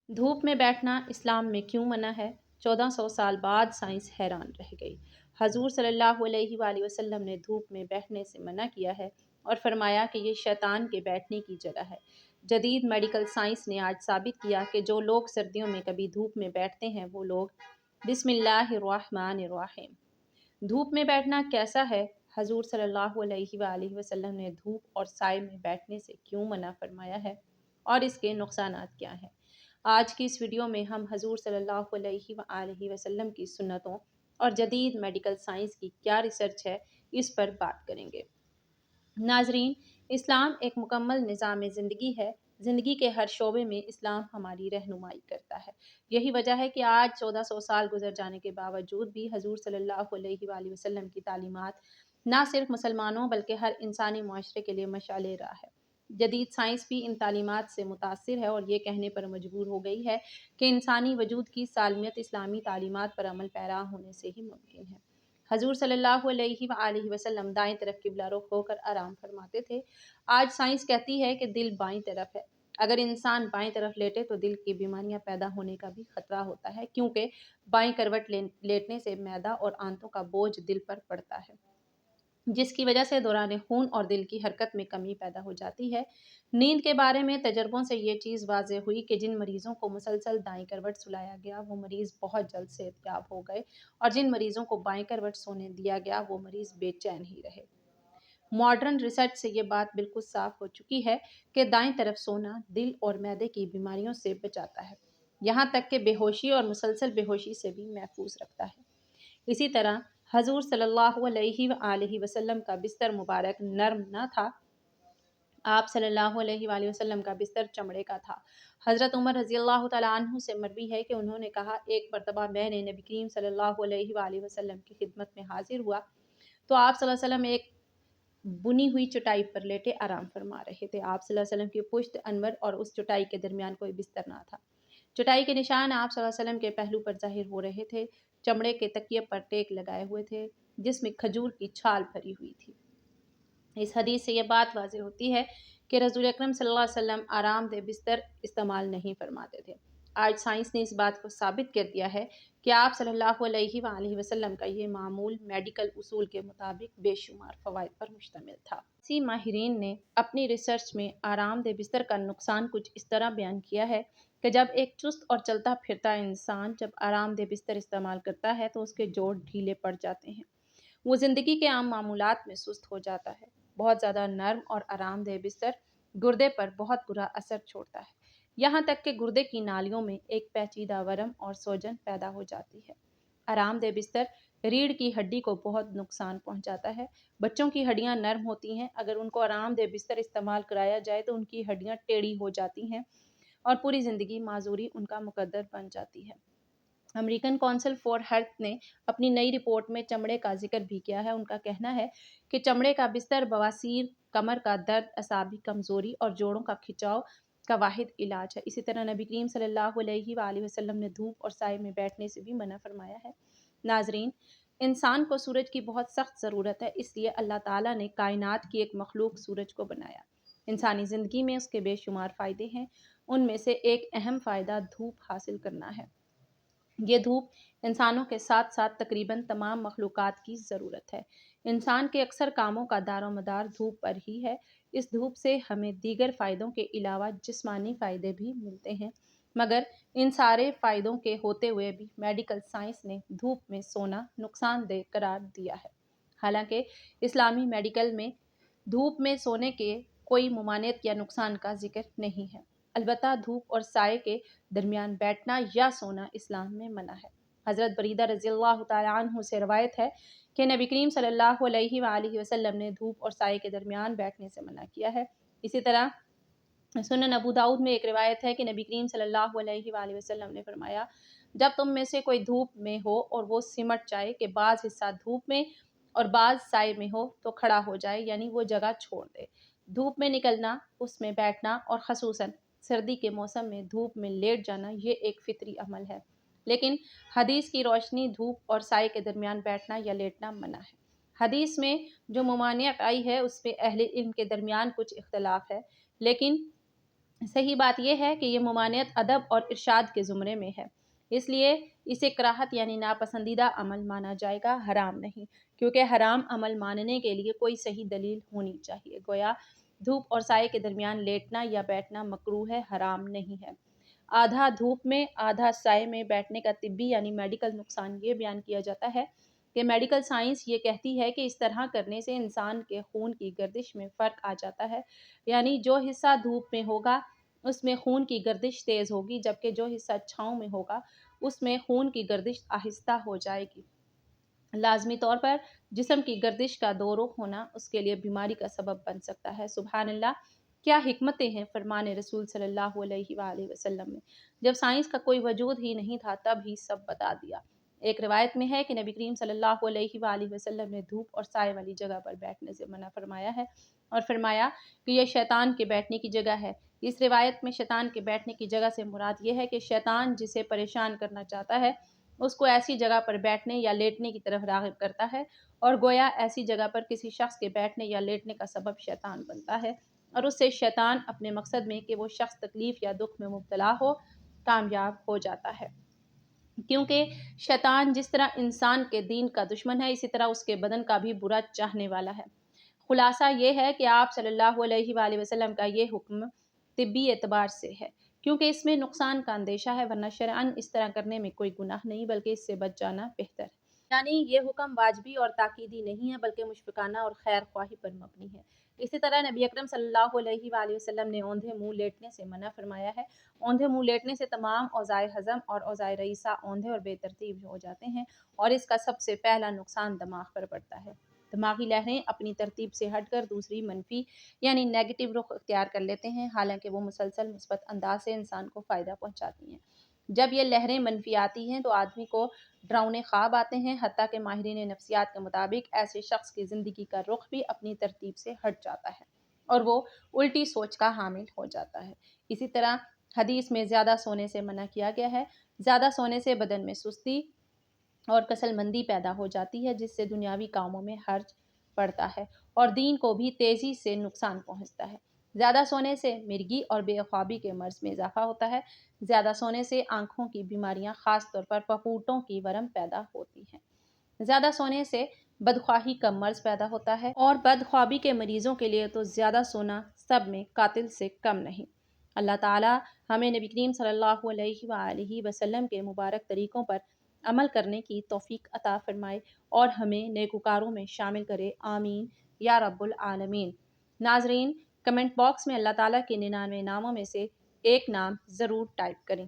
دھوپ میں بیٹھنا اسلام میں کیوں منع ہے؟ 1400 سال بعد سائنس حیران رہ گئی۔ حضور صلی اللہ علیہ وآلہ وسلم نے دھوپ میں بیٹھنے سے منع کیا ہے اور فرمایا کہ یہ شیطان کے بیٹھنے کی جگہ ہے۔ جدید میڈیکل سائنس نے آج ثابت کیا کہ جو لوگ سردیوں میں کبھی دھوپ میں بیٹھتے ہیں وہ لوگ بسم اللہ الرحمن الرحیم۔ دھوپ میں بیٹھنا کیسا ہے؟ حضور صلی اللہ علیہ وآلہ وسلم نے دھوپ اور سائے میں بیٹھنے سے کیوں منع فرمایا ہے اور اس کے نقصانات کیا ہیں؟ آج کی اس ویڈیو میں ہم حضور صلی اللہ علیہ وآلہ وسلم کی سنتوں اور جدید میڈیکل سائنس کی کیا ریسرچ ہے اس پر بات کریں گے۔ ناظرین، اسلام ایک مکمل نظام زندگی ہے۔ زندگی کے ہر شعبے میں اسلام ہماری رہنمائی کرتا ہے۔ یہی وجہ ہے کہ آج 1400 سال گزر جانے کے باوجود بھی حضور صلی اللہ علیہ وآلہ وسلم کی تعلیمات نہ صرف مسلمانوں بلکہ ہر انسانی معاشرے کے لیے مشعل راہ ہے۔ جدید سائنس بھی ان تعلیمات سے متاثر ہے اور یہ کہنے پر مجبور ہو گئی ہے کہ انسانی وجود کی سالمیت اسلامی تعلیمات پر عمل پیرا ہونے سے ہی ممکن ہے۔ حضور صلی اللہ علیہ وآلہ وسلم دائیں طرف قبلہ رخ ہو کر آرام فرماتے تھے۔ آج سائنس کہتی ہے کہ دل بائیں طرف ہے۔ اگر انسان بائیں طرف لیٹے تو دل کی بیماریاں پیدا ہونے کا بھی خطرہ ہوتا ہے، کیونکہ بائیں کروٹ لیٹنے سے معدہ اور آنتوں کا بوجھ دل پر پڑتا ہے، جس کی وجہ سے دوران خون اور دل کی حرکت میں کمی پیدا ہو جاتی ہے۔ نیند کے بارے میں تجربوں سے یہ چیز واضح ہوئی کہ جن مریضوں کو مسلسل دائیں کروٹ سلایا گیا وہ مریض بہت جلد صحت یاب ہو گئے، اور جن مریضوں کو بائیں کروٹ سونے دیا گیا وہ مریض بے چین ہی رہے۔ ماڈرن ریسرچ سے یہ بات بالکل صاف ہو چکی ہے کہ دائیں طرف سونا دل اور معدے کی بیماریوں سے بچاتا ہے، یہاں تک کہ بے ہوشی اور مسلسل بے ہوشی سے بھی محفوظ رکھتا ہے۔ اسی طرح حضور صلی اللہ علیہ وآلہ وسلم کا بستر مبارک نرم نہ تھا۔ آپ صلی اللہ علیہ وآلہ وسلم کا بستر چمڑے کا تھا۔ حضرت عمر رضی اللہ تعالیٰ عنہ سے مروی ہے کہ انہوں نے کہا، ایک مرتبہ میں نے نبی کریم صلی اللہ علیہ وآلہ وسلم کی خدمت میں حاضر ہوا تو آپ صلی اللہ علیہ وسلم ایک بنی ہوئی چٹائی پر لیٹے آرام فرما رہے تھے۔ آپ صلی اللہ علیہ وسلم کی پشت انور اور اس چٹائی کے درمیان کوئی بستر نہ تھا۔ چٹائی کے نشان آپ صلی اللہ علیہ وسلم کے پہلو پر ظاہر ہو رہے تھے۔ چمڑے کے تکیے پر ٹیک لگائے ہوئے تھے جس میں کھجور کی چھال بھری ہوئی تھی۔ اس حدیث سے یہ بات واضح ہوتی ہے کہ رسول اکرم صلی اللہ علیہ وسلم آرام دہ بستر استعمال نہیں فرماتے تھے۔ آج سائنس نے اس بات کو ثابت کر دیا ہے کہ آپ صلی اللہ علیہ وآلہ وسلم کا یہ معمول میڈیکل اصول کے مطابق بے شمار فوائد پر مشتمل تھا۔ اسی ماہرین نے اپنی ریسرچ میں آرام دہ بستر کا نقصان کچھ اس طرح بیان کیا ہے کہ جب ایک چست اور چلتا پھرتا انسان جب آرام دہ بستر استعمال کرتا ہے تو اس کے جوڑ ڈھیلے پڑ جاتے ہیں، وہ زندگی کے عام معمولات میں سست ہو جاتا ہے۔ بہت زیادہ نرم اور آرام دہ بستر گردے پر بہت برا اثر چھوڑتا ہے، یہاں تک کہ گردے کی نالیوں میں ایک پیچیدہ ورم اور سوجن پیدا ہو جاتی ہے۔ آرام دہ بستر ریڑھ کی ہڈی کو بہت نقصان پہنچاتا ہے۔ بچوں کی ہڈیاں نرم ہوتی ہیں، اگر ان کو آرام دہ بستر استعمال کرایا جائے تو ان کی ہڈیاں ٹیڑھی ہو جاتی ہیں اور پوری زندگی معذوری ان کا مقدر بن جاتی ہے۔ امریکن کونسل فار ہیلتھ نے اپنی نئی رپورٹ میں چمڑے کا ذکر بھی کیا ہے۔ ان کا کہنا ہے کہ چمڑے کا بستر بواسیر، کمر کا درد، اعصابی کمزوری اور جوڑوں کا کھچاؤ کا واحد علاج ہے۔ اسی طرح نبی کریم صلی اللہ علیہ وآلہ وسلم نے دھوپ اور سائے میں بیٹھنے سے بھی منع فرمایا ہے۔ ناظرین، انسان کو سورج کی بہت سخت ضرورت ہے، اس لیے اللہ تعالیٰ نے کائنات کی ایک مخلوق سورج کو بنایا۔ انسانی زندگی میں اس کے بے شمار فائدے ہیں، ان میں سے ایک اہم فائدہ دھوپ حاصل کرنا ہے۔ یہ دھوپ انسانوں کے ساتھ ساتھ تقریباً تمام مخلوقات کی ضرورت ہے۔ انسان کے اکثر کاموں کا دار و مدار دھوپ پر ہی ہے۔ اس دھوپ سے ہمیں دیگر فائدوں کے علاوہ جسمانی فائدے بھی ملتے ہیں، مگر ان سارے فائدوں کے ہوتے ہوئے بھی میڈیکل سائنس نے دھوپ میں سونا نقصان دہ قرار دیا ہے۔ حالانکہ اسلامی میڈیکل میں دھوپ میں سونے کے کوئی ممانعت یا نقصان کا ذکر نہیں ہے، البتہ دھوپ اور سائے کے درمیان بیٹھنا یا سونا اسلام میں منع ہے۔ حضرت بریدہ رضی اللہ تعالیٰ عنہ سے روایت ہے کہ نبی کریم صلی اللہ علیہ وآلہ وسلم نے دھوپ اور سائے کے درمیان بیٹھنے سے منع کیا ہے۔ اسی طرح سنن ابو داؤد میں ایک روایت ہے کہ نبی کریم صلی اللہ علیہ وآلہ وسلم نے فرمایا، جب تم میں سے کوئی دھوپ میں ہو اور وہ سمٹ جائے کہ بعض حصہ دھوپ میں اور بعض سائے میں ہو تو کھڑا ہو جائے، یعنی وہ جگہ چھوڑ دے۔ دھوپ میں نکلنا، اس میں بیٹھنا اور خصوصاً سردی کے موسم میں دھوپ میں لیٹ جانا یہ ایک فطری عمل ہے، لیکن حدیث کی روشنی دھوپ اور سائے کے درمیان بیٹھنا یا لیٹنا منع ہے۔ حدیث میں جو ممانعت آئی ہے اس میں اہل علم کے درمیان کچھ اختلاف ہے، لیکن صحیح بات یہ ہے کہ یہ ممانعت ادب اور ارشاد کے زمرے میں ہے، اس لیے اسے کراہت یعنی ناپسندیدہ عمل مانا جائے گا، حرام نہیں، کیونکہ حرام عمل ماننے کے لیے کوئی صحیح دلیل ہونی چاہیے۔ گویا دھوپ اور سائے کے درمیان لیٹنا یا بیٹھنا مکروہ ہے، حرام نہیں ہے۔ آدھا دھوپ میں آدھا سائے میں بیٹھنے کا طبی یعنی میڈیکل نقصان یہ بیان کیا جاتا ہے کہ میڈیکل سائنس یہ کہتی ہے کہ اس طرح کرنے سے انسان کے خون کی گردش میں فرق آ جاتا ہے، یعنی جو حصہ دھوپ میں ہوگا اس میں خون کی گردش تیز ہوگی، جبکہ جو حصہ چھاؤں میں ہوگا اس میں خون کی گردش آہستہ ہو جائے گی۔ لازمی طور پر جسم کی گردش کا دو رخ ہونا اس کے لیے بیماری کا سبب بن سکتا ہے۔ سبحان اللہ، کیا حکمتیں ہیں فرمان رسول صلی اللہ علیہ وآلہ وسلم میں۔ جب سائنس کا کوئی وجود ہی نہیں تھا تب ہی سب بتا دیا۔ ایک روایت میں ہے کہ نبی کریم صلی اللہ علیہ وآلہ وسلم نے دھوپ اور سائے والی جگہ پر بیٹھنے سے منع فرمایا ہے اور فرمایا کہ یہ شیطان کے بیٹھنے کی جگہ ہے۔ اس روایت میں شیطان کے بیٹھنے کی جگہ سے مراد یہ ہے کہ شیطان جسے پریشان کرنا چاہتا ہے اس کو ایسی جگہ پر بیٹھنے یا لیٹنے کی طرف راغب کرتا ہے، اور گویا ایسی جگہ پر کسی شخص کے بیٹھنے یا لیٹنے کا سبب شیطان بنتا ہے، اور اس سے شیطان اپنے مقصد میں کہ وہ شخص تکلیف یا دکھ میں مبتلا ہو کامیاب ہو جاتا ہے۔ کیونکہ شیطان جس طرح انسان کے دین کا دشمن ہے، اسی طرح اس کے بدن کا بھی برا چاہنے والا ہے۔ خلاصہ یہ ہے کہ آپ صلی اللہ علیہ وآلہ وسلم کا یہ حکم طبی اعتبار سے ہے، کیونکہ اس میں نقصان کا اندیشہ ہے، ورنہ شرعاً اس طرح کرنے میں کوئی گناہ نہیں بلکہ اس سے بچ جانا بہتر ہے۔ یعنی یہ حکم واجبی اور تاکیدی نہیں ہے بلکہ مشفقانہ اور خیر خواہی پر مبنی ہے۔ اسی طرح نبی اکرم صلی اللہ علیہ وآلہ وسلم نے اوندھے منہ لیٹنے سے منع فرمایا ہے۔ اوندھے منہ لیٹنے سے تمام اوضاع ہضم اور اوضاع رئیسہ اوندھے اور بے ترتیب ہو جاتے ہیں، اور اس کا سب سے پہلا نقصان دماغ پر پڑتا ہے۔ دماغی لہریں اپنی ترتیب سے ہٹ کر دوسری منفی یعنی نیگیٹو رخ اختیار کر لیتے ہیں، حالانکہ وہ مسلسل مثبت انداز سے انسان کو فائدہ پہنچاتی ہیں۔ جب یہ لہریں منفی آتی ہیں تو آدمی کو ڈراؤنے خواب آتے ہیں، حتیٰ کہ ماہرین نفسیات کے مطابق ایسے شخص کی زندگی کا رخ بھی اپنی ترتیب سے ہٹ جاتا ہے اور وہ الٹی سوچ کا حامل ہو جاتا ہے۔ اسی طرح حدیث میں زیادہ سونے سے منع کیا گیا ہے۔ زیادہ سونے سے بدن میں سستی اور کسل مندی پیدا ہو جاتی ہے، جس سے دنیاوی کاموں میں حرج پڑتا ہے اور دین کو بھی تیزی سے نقصان پہنچتا ہے۔ زیادہ سونے سے مرگی اور بے خوابی کے مرض میں اضافہ ہوتا ہے۔ زیادہ سونے سے آنکھوں کی بیماریاں، خاص طور پر پپوٹوں کی ورم پیدا ہوتی ہیں۔ زیادہ سونے سے بدخواہی کا مرض پیدا ہوتا ہے، اور بدخوابی کے مریضوں کے لیے تو زیادہ سونا سب میں قاتل سے کم نہیں۔ اللہ تعالی ہمیں نبی کریم صلی اللہ علیہ وآلہ وسلم کے مبارک طریقوں پر عمل کرنے کی توفیق عطا فرمائے اور ہمیں نیکوکاروں میں شامل کرے، آمین یا رب العالمین۔ ناظرین، کمنٹ باکس میں اللہ تعالیٰ کے 99 ناموں میں سے ایک نام ضرور ٹائپ کریں۔